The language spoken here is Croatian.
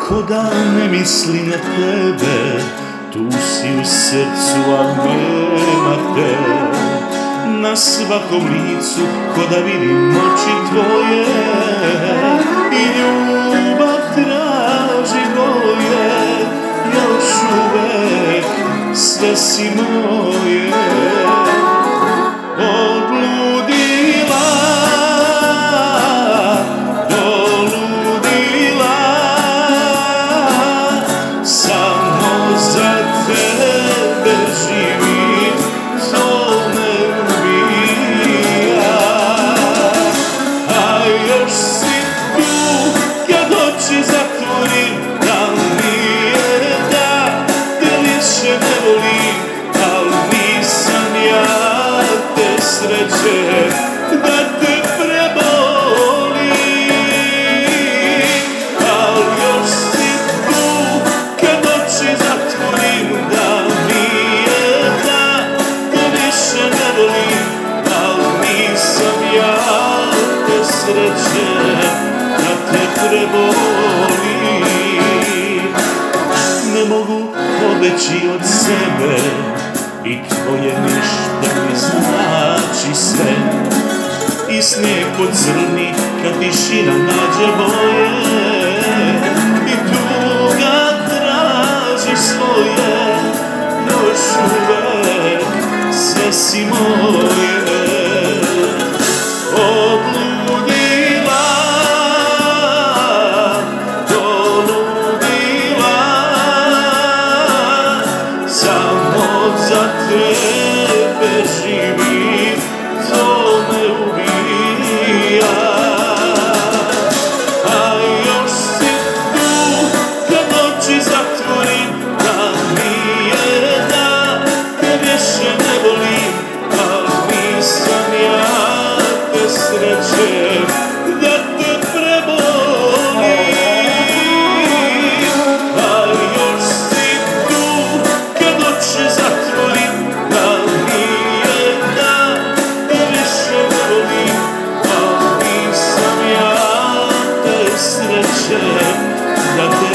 Ko da ne misli na tebe, tu si u srcu, al nema te. Na svakom licu, ko da vidim oči tvoje, i ljubav traži boje, još uvek sve si moje. Odludila, doludila, samo za tebe živim, to me ubija. A još si tu kad oči zatvorim, da nije da te više ne volim, al nisam ja te sreće da te prebolim. Al još si tu kad oči zatvorim, da nije da te više ne volim, al nisam ja te sreće da te prebolim. Ne mogu pobeći od sebe i tvoje ništa mi znači sve. I snijeg pocrni kad tišina nađe boje, i tuga traži svoje, još uvek sve si moje. Odludila, doludila, samo za tebe živim, to me ubija. A još si tu kad oči zatvorim, da nije da te više ne volim, al nisam ja te sreće da te prebolim. A još si tu kad oči zatvorim, da nije da te više ne volim, al nisam ja te sreće da te